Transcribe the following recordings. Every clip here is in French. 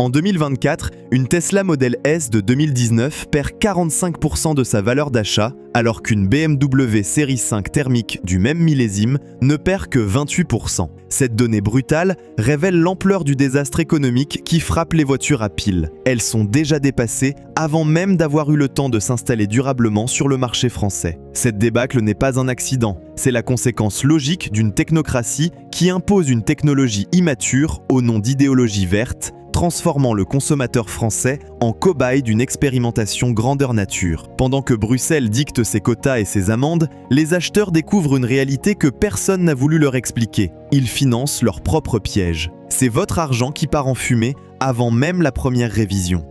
En 2024, une Tesla Model S de 2019 perd 45% de sa valeur d'achat, alors qu'une BMW série 5 thermique du même millésime ne perd que 28%. Cette donnée brutale révèle l'ampleur du désastre économique qui frappe les voitures à pile. Elles sont déjà dépassées avant même d'avoir eu le temps de s'installer durablement sur le marché français. Cette débâcle n'est pas un accident, c'est la conséquence logique d'une technocratie qui impose une technologie immature au nom d'idéologie verte, transformant le consommateur français en cobaye d'une expérimentation grandeur nature. Pendant que Bruxelles dicte ses quotas et ses amendes, les acheteurs découvrent une réalité que personne n'a voulu leur expliquer. Ils financent leur propre piège. C'est votre argent qui part en fumée avant même la première révision.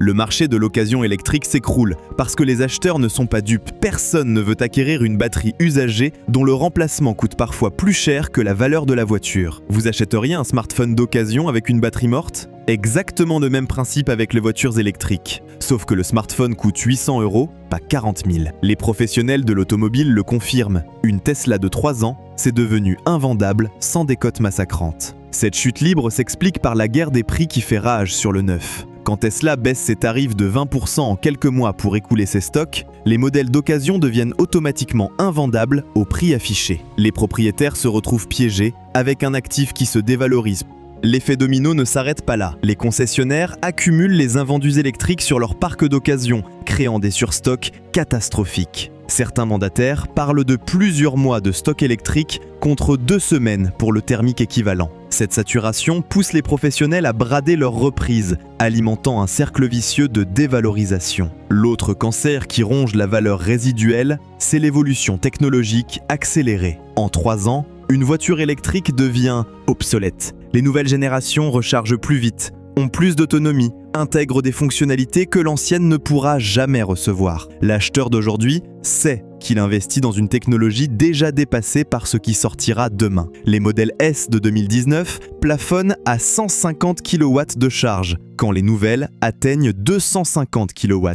Le marché de l'occasion électrique s'écroule parce que les acheteurs ne sont pas dupes. Personne ne veut acquérir une batterie usagée dont le remplacement coûte parfois plus cher que la valeur de la voiture. Vous achèteriez un smartphone d'occasion avec une batterie morte ? Exactement le même principe avec les voitures électriques. Sauf que le smartphone coûte 800 €, pas 40 000. Les professionnels de l'automobile le confirment. Une Tesla de 3 ans, c'est devenu invendable sans décote massacrante. Cette chute libre s'explique par la guerre des prix qui fait rage sur le neuf. Quand Tesla baisse ses tarifs de 20% en quelques mois pour écouler ses stocks, les modèles d'occasion deviennent automatiquement invendables au prix affiché. Les propriétaires se retrouvent piégés avec un actif qui se dévalorise. L'effet domino ne s'arrête pas là. Les concessionnaires accumulent les invendus électriques sur leur parc d'occasion, créant des surstocks catastrophiques. Certains mandataires parlent de plusieurs mois de stock électrique contre 2 semaines pour le thermique équivalent. Cette saturation pousse les professionnels à brader leurs reprises, alimentant un cercle vicieux de dévalorisation. L'autre cancer qui ronge la valeur résiduelle, c'est l'évolution technologique accélérée. En 3 ans, une voiture électrique devient obsolète. Les nouvelles générations rechargent plus vite, ont plus d'autonomie, intègrent des fonctionnalités que l'ancienne ne pourra jamais recevoir. L'acheteur d'aujourd'hui sait qu'il investit dans une technologie déjà dépassée par ce qui sortira demain. Les modèles S de 2019 plafonnent à 150 kW de charge, quand les nouvelles atteignent 250 kW.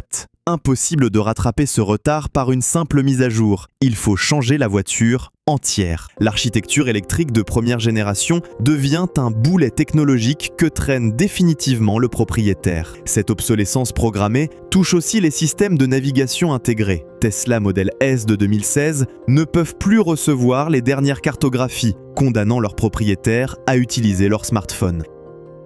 Impossible de rattraper ce retard par une simple mise à jour. Il faut changer la voiture entière. L'architecture électrique de première génération devient un boulet technologique que traîne définitivement le propriétaire. Cette obsolescence programmée touche aussi les systèmes de navigation intégrés. Tesla Model S de 2016 ne peuvent plus recevoir les dernières cartographies, condamnant leurs propriétaires à utiliser leur smartphone.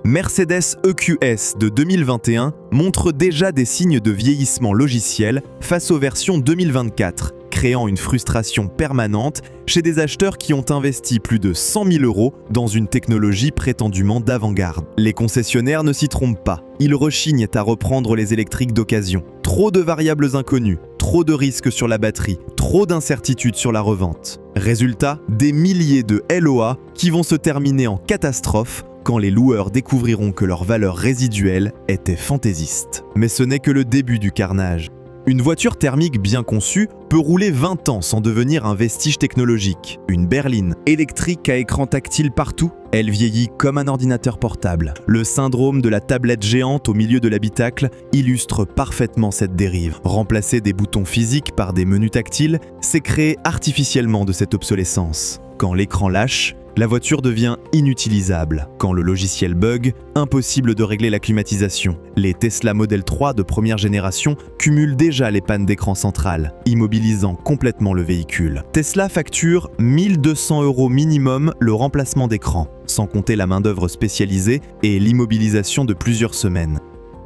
Mercedes EQS de 2021 montre déjà des signes de vieillissement logiciel face aux versions 2024, créant une frustration permanente chez des acheteurs qui ont investi plus de 100 000 € dans une technologie prétendument d'avant-garde. Les concessionnaires ne s'y trompent pas, ils rechignent à reprendre les électriques d'occasion. Trop de variables inconnues, trop de risques sur la batterie, trop d'incertitudes sur la revente. Résultat, des milliers de LOA qui vont se terminer en catastrophe quand les loueurs découvriront que leur valeur résiduelle était fantaisiste. Mais ce n'est que le début du carnage. Une voiture thermique bien conçue peut rouler 20 ans sans devenir un vestige technologique. Une berline électrique à écran tactile partout, elle vieillit comme un ordinateur portable. Le syndrome de la tablette géante au milieu de l'habitacle illustre parfaitement cette dérive. Remplacer des boutons physiques par des menus tactiles, c'est créer artificiellement de cette obsolescence. Quand l'écran lâche, la voiture devient inutilisable. Quand le logiciel bug, impossible de régler la climatisation. Les Tesla Model 3 de première génération cumulent déjà les pannes d'écran central, immobilisant complètement le véhicule. Tesla facture 1 200 € minimum le remplacement d'écran, sans compter la main-d'œuvre spécialisée et l'immobilisation de plusieurs semaines.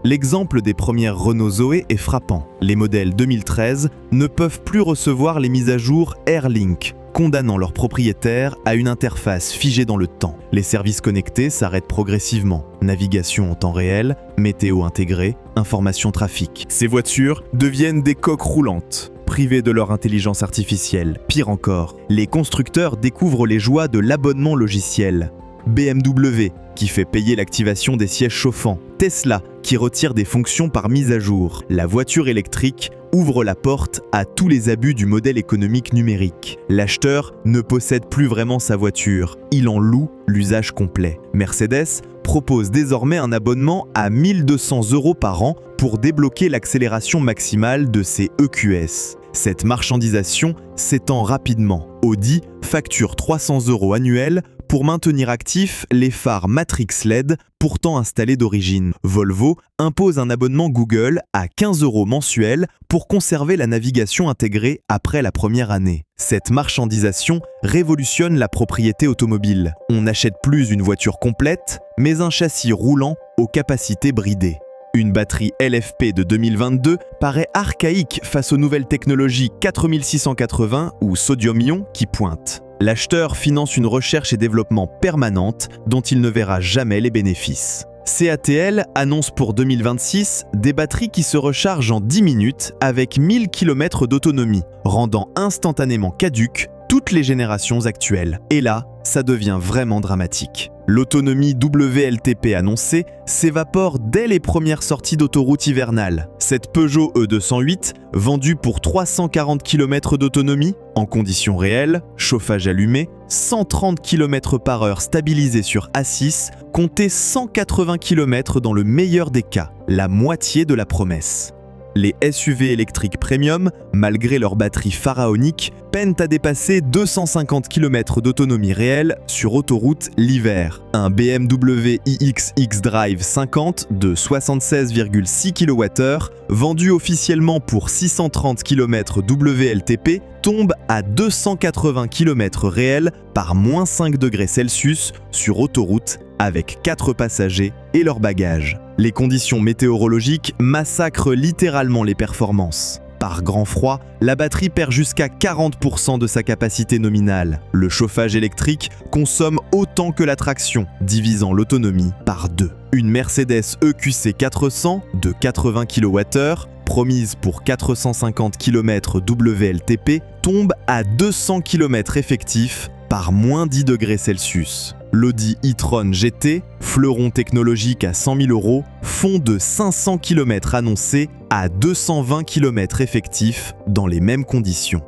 L'exemple des premières Renault Zoé est frappant. Les modèles 2013 ne peuvent plus recevoir les mises à jour AirLink, condamnant leurs propriétaires à une interface figée dans le temps. Les services connectés s'arrêtent progressivement. Navigation en temps réel, météo intégrée, information trafic. Ces voitures deviennent des coques roulantes, privées de leur intelligence artificielle. Pire encore, les constructeurs découvrent les joies de l'abonnement logiciel. BMW, qui fait payer l'activation des sièges chauffants. Tesla, qui retire des fonctions par mise à jour. La voiture électrique ouvre la porte à tous les abus du modèle économique numérique. L'acheteur ne possède plus vraiment sa voiture, il en loue l'usage complet. Mercedes propose désormais un abonnement à 1 200 € par an pour débloquer l'accélération maximale de ses EQS. Cette marchandisation s'étend rapidement. Audi facture 300 € annuels pour maintenir actifs les phares Matrix LED pourtant installés d'origine. Volvo impose un abonnement Google à 15 € mensuels pour conserver la navigation intégrée après la première année. Cette marchandisation révolutionne la propriété automobile. On n'achète plus une voiture complète, mais un châssis roulant aux capacités bridées. Une batterie LFP de 2022 paraît archaïque face aux nouvelles technologies 4680 ou sodium-ion qui pointent. L'acheteur finance une recherche et développement permanente dont il ne verra jamais les bénéfices. CATL annonce pour 2026 des batteries qui se rechargent en 10 minutes avec 1000 km d'autonomie, rendant instantanément caduques toutes les générations actuelles. Et là, ça devient vraiment dramatique. L'autonomie WLTP annoncée s'évapore dès les premières sorties d'autoroute hivernale. Cette Peugeot E208, vendue pour 340 km d'autonomie, en conditions réelles, chauffage allumé, 130 km/h stabilisé sur A6, comptait 180 km dans le meilleur des cas, la moitié de la promesse. Les SUV électriques premium, malgré leur batterie pharaonique, peinent à dépasser 250 km d'autonomie réelle sur autoroute l'hiver. Un BMW iX xDrive 50 de 76,6 kWh, vendu officiellement pour 630 km WLTP, tombe à 280 km réels par -5 degrés Celsius sur autoroute avec 4 passagers et leurs bagages. Les conditions météorologiques massacrent littéralement les performances. Par grand froid, la batterie perd jusqu'à 40% de sa capacité nominale. Le chauffage électrique consomme autant que la traction, divisant l'autonomie par 2. Une Mercedes EQC 400 de 80 kWh, promise pour 450 km WLTP, tombe à 200 km effectifs par -10 degrés Celsius. L'Audi e-tron GT, fleuron technologique à 100 000 €, fond de 500 km annoncés à 220 km effectifs dans les mêmes conditions.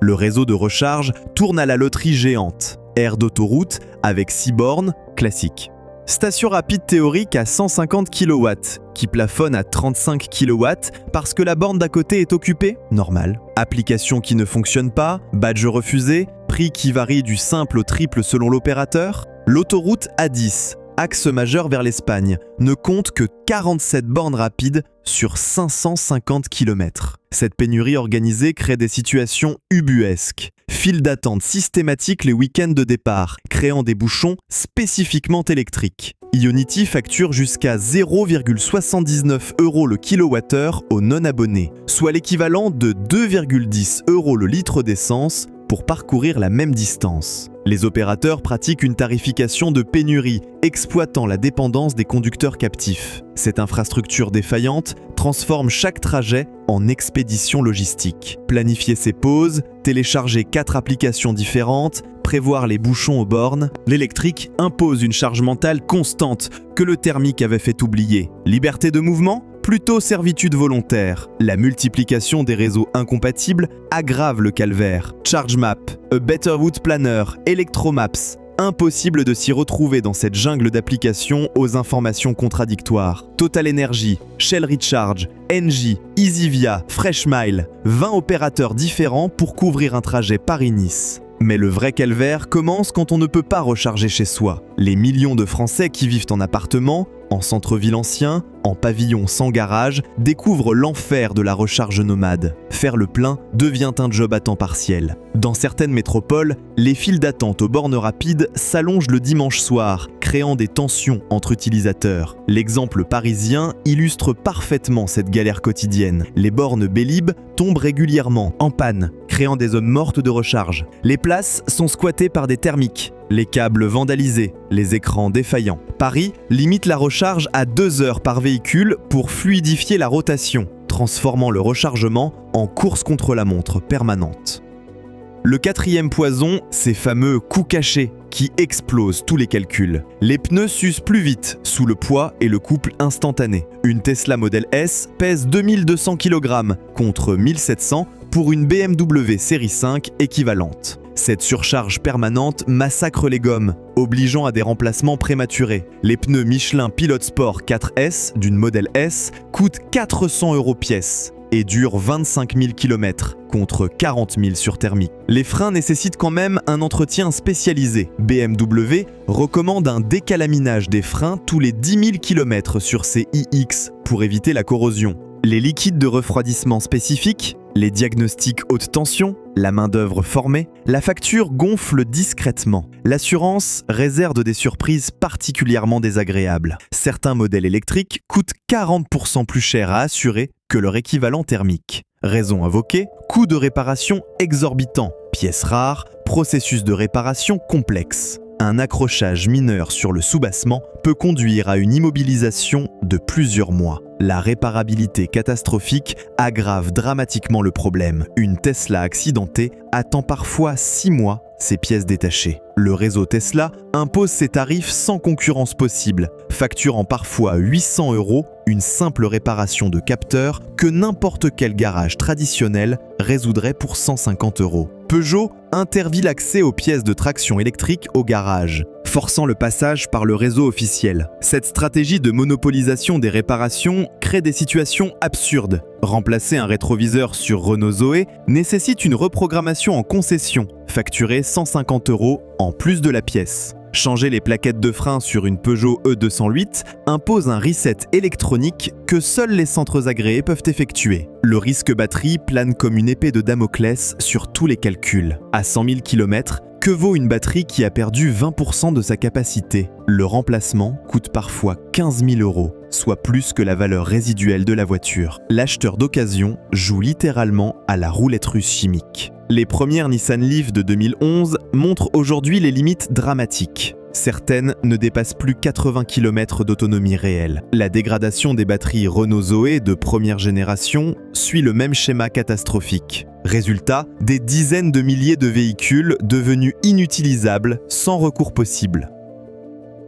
Le réseau de recharge tourne à la loterie géante. Aire d'autoroute avec 6 bornes, classique. Station rapide théorique à 150 kW, qui plafonne à 35 kW parce que la borne d'à côté est occupée, normal. Application qui ne fonctionne pas, badge refusé, prix qui varie du simple au triple selon l'opérateur. L'autoroute A10, axe majeur vers l'Espagne, ne compte que 47 bornes rapides sur 550 km. Cette pénurie organisée crée des situations ubuesques. File d'attente systématique les week-ends de départ, créant des bouchons spécifiquement électriques. Ionity facture jusqu'à 0,79 € le kilowattheure aux non-abonnés, soit l'équivalent de 2,10 € le litre d'essence pour parcourir la même distance. Les opérateurs pratiquent une tarification de pénurie, exploitant la dépendance des conducteurs captifs. Cette infrastructure défaillante transforme chaque trajet en expédition logistique. Planifier ses pauses, télécharger 4 applications différentes, prévoir les bouchons aux bornes, l'électrique impose une charge mentale constante que le thermique avait fait oublier. Liberté de mouvement ? Plutôt servitude volontaire. La multiplication des réseaux incompatibles aggrave le calvaire. ChargeMap, A Better Route Planner, Electromaps. Impossible de s'y retrouver dans cette jungle d'applications aux informations contradictoires. Total Energy, Shell Recharge, Engie, EasyVia, FreshMile. 20 opérateurs différents pour couvrir un trajet Paris-Nice. Mais le vrai calvaire commence quand on ne peut pas recharger chez soi. Les millions de Français qui vivent en appartement, en centre-ville ancien, en pavillon sans garage, découvrent l'enfer de la recharge nomade. Faire le plein devient un job à temps partiel. Dans certaines métropoles, les files d'attente aux bornes rapides s'allongent le dimanche soir, créant des tensions entre utilisateurs. L'exemple parisien illustre parfaitement cette galère quotidienne. Les bornes Bélib tombent régulièrement en panne, créant des zones mortes de recharge. Les places sont squattées par des thermiques, les câbles vandalisés, les écrans défaillants. Paris limite la recharge à 2 heures par véhicule pour fluidifier la rotation, transformant le rechargement en course contre la montre permanente. Le quatrième poison, ces fameux coûts cachés qui explosent tous les calculs. Les pneus s'usent plus vite sous le poids et le couple instantané. Une Tesla Model S pèse 2200 kg contre 1700 pour une BMW série 5 équivalente. Cette surcharge permanente massacre les gommes, obligeant à des remplacements prématurés. Les pneus Michelin Pilot Sport 4S d'une Model S coûtent 400 € pièce. et dure 25 000 km contre 40 000 sur thermique. Les freins nécessitent quand même un entretien spécialisé. BMW recommande un décalaminage des freins tous les 10 000 km sur ces iX pour éviter la corrosion. Les liquides de refroidissement spécifiques, les diagnostics haute tension, la main-d'œuvre formée, la facture gonfle discrètement. L'assurance réserve des surprises particulièrement désagréables. Certains modèles électriques coûtent 40% plus cher à assurer que leur équivalent thermique. Raison invoquée, coût de réparation exorbitant, pièces rares, processus de réparation complexe. Un accrochage mineur sur le soubassement peut conduire à une immobilisation de plusieurs mois. La réparabilité catastrophique aggrave dramatiquement le problème. Une Tesla accidentée attend parfois 6 mois ses pièces détachées. Le réseau Tesla impose ses tarifs sans concurrence possible, facturant parfois 800 € une simple réparation de capteur que n'importe quel garage traditionnel résoudrait pour 150 €. Peugeot interdit l'accès aux pièces de traction électrique au garage, forçant le passage par le réseau officiel. Cette stratégie de monopolisation des réparations crée des situations absurdes. Remplacer un rétroviseur sur Renault Zoé nécessite une reprogrammation en concession, facturée 150 € en plus de la pièce. Changer les plaquettes de frein sur une Peugeot E208 impose un reset électronique que seuls les centres agréés peuvent effectuer. Le risque batterie plane comme une épée de Damoclès sur tous les calculs. À 100 000 km, que vaut une batterie qui a perdu 20% de sa capacité? Le remplacement coûte parfois 15 000 €, soit plus que la valeur résiduelle de la voiture. L'acheteur d'occasion joue littéralement à la roulette russe chimique. Les premières Nissan Leaf de 2011 montrent aujourd'hui les limites dramatiques. Certaines ne dépassent plus 80 km d'autonomie réelle. La dégradation des batteries Renault Zoé de première génération suit le même schéma catastrophique. Résultat, des dizaines de milliers de véhicules devenus inutilisables sans recours possible.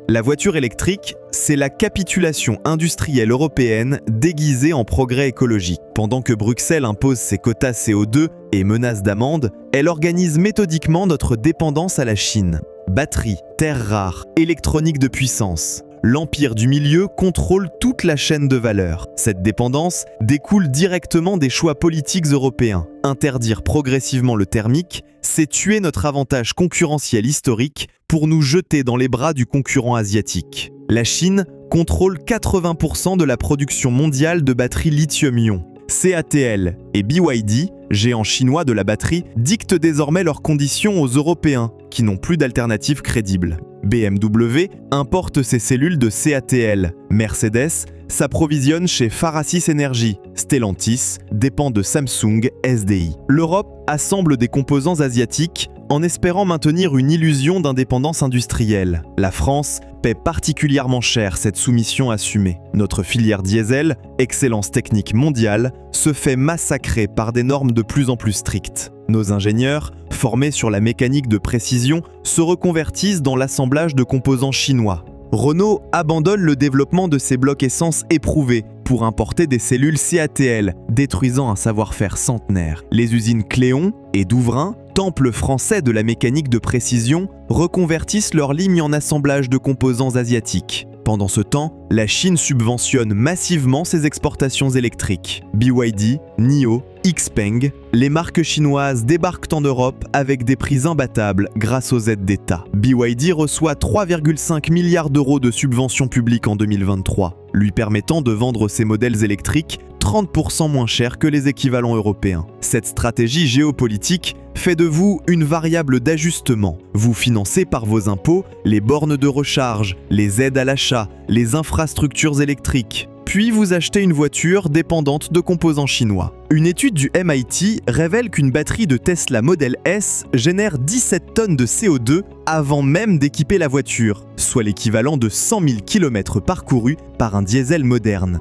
La voiture électrique, c'est la capitulation industrielle européenne déguisée en progrès écologique. Pendant que Bruxelles impose ses quotas CO2 et menace d'amende, elle organise méthodiquement notre dépendance à la Chine. Batteries, terres rares, électronique de puissance. L'empire du milieu contrôle toute la chaîne de valeur. Cette dépendance découle directement des choix politiques européens. Interdire progressivement le thermique, c'est tuer notre avantage concurrentiel historique pour nous jeter dans les bras du concurrent asiatique. La Chine contrôle 80% de la production mondiale de batteries lithium-ion. CATL et BYD, géants chinois de la batterie, dictent désormais leurs conditions aux Européens, qui n'ont plus d'alternative crédible. BMW importe ses cellules de CATL. Mercedes s'approvisionne chez Farasis Energy. Stellantis dépend de Samsung SDI. L'Europe assemble des composants asiatiques en espérant maintenir une illusion d'indépendance industrielle. La France paie particulièrement cher cette soumission assumée. Notre filière diesel, excellence technique mondiale, se fait massacrer par des normes de plus en plus strictes. Nos ingénieurs, formés sur la mécanique de précision, se reconvertissent dans l'assemblage de composants chinois. Renault abandonne le développement de ses blocs essence éprouvés pour importer des cellules CATL, détruisant un savoir-faire centenaire. Les usines Cléon et Douvrin, temple français de la mécanique de précision, reconvertissent leurs lignes en assemblage de composants asiatiques. Pendant ce temps, la Chine subventionne massivement ses exportations électriques. BYD, NIO, XPeng, les marques chinoises débarquent en Europe avec des prix imbattables grâce aux aides d'État. BYD reçoit 3,5 milliards € de subventions publiques en 2023, lui permettant de vendre ses modèles électriques 30% moins cher que les équivalents européens. Cette stratégie géopolitique fait de vous une variable d'ajustement. Vous financez par vos impôts les bornes de recharge, les aides à l'achat, les infrastructures électriques. Puis vous achetez une voiture dépendante de composants chinois. Une étude du MIT révèle qu'une batterie de Tesla Model S génère 17 tonnes de CO2 avant même d'équiper la voiture, soit l'équivalent de 100 000 km parcourus par un diesel moderne.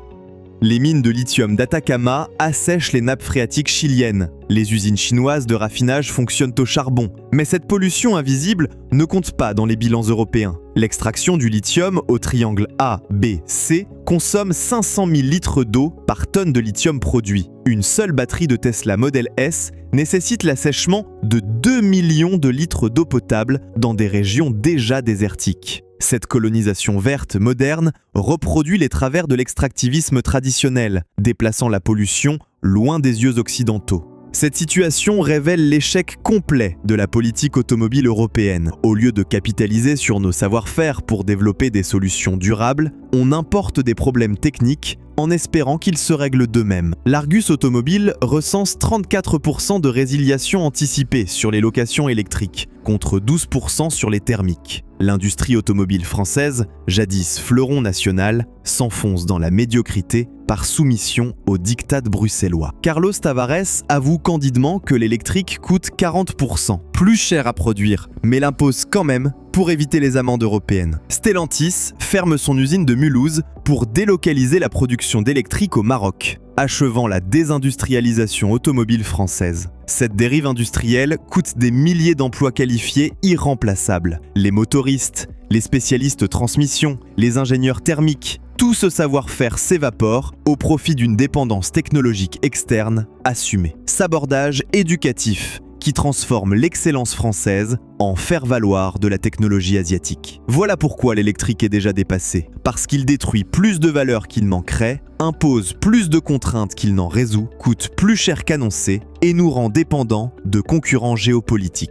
Les mines de lithium d'Atacama assèchent les nappes phréatiques chiliennes. Les usines chinoises de raffinage fonctionnent au charbon. Mais cette pollution invisible ne compte pas dans les bilans européens. L'extraction du lithium au triangle A, B, C consomme 500 000 litres d'eau par tonne de lithium produit. Une seule batterie de Tesla Model S nécessite l'assèchement de 2 millions de litres d'eau potable dans des régions déjà désertiques. Cette colonisation verte moderne reproduit les travers de l'extractivisme traditionnel, déplaçant la pollution loin des yeux occidentaux. Cette situation révèle l'échec complet de la politique automobile européenne. Au lieu de capitaliser sur nos savoir-faire pour développer des solutions durables, on importe des problèmes techniques en espérant qu'ils se règlent d'eux-mêmes. L'Argus Automobile recense 34% de résiliation anticipée sur les locations électriques, contre 12% sur les thermiques. L'industrie automobile française, jadis fleuron national, s'enfonce dans la médiocrité par soumission aux diktats bruxellois. Carlos Tavares avoue candidement que l'électrique coûte 40% plus cher à produire, mais l'impose quand même pour éviter les amendes européennes. Stellantis ferme son usine de Mulhouse pour délocaliser la production d'électrique au Maroc, achevant la désindustrialisation automobile française. Cette dérive industrielle coûte des milliers d'emplois qualifiés irremplaçables. Les motoristes, les spécialistes transmission, les ingénieurs thermiques, tout ce savoir-faire s'évapore au profit d'une dépendance technologique externe assumée. Sabordage éducatif qui transforme l'excellence française en faire-valoir de la technologie asiatique. Voilà pourquoi l'électrique est déjà dépassé. Parce qu'il détruit plus de valeur qu'il n'en crée, impose plus de contraintes qu'il n'en résout, coûte plus cher qu'annoncé et nous rend dépendants de concurrents géopolitiques.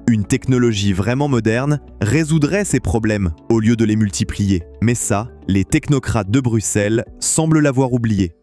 Une technologie vraiment moderne résoudrait ces problèmes au lieu de les multiplier. Mais ça, les technocrates de Bruxelles semblent l'avoir oublié.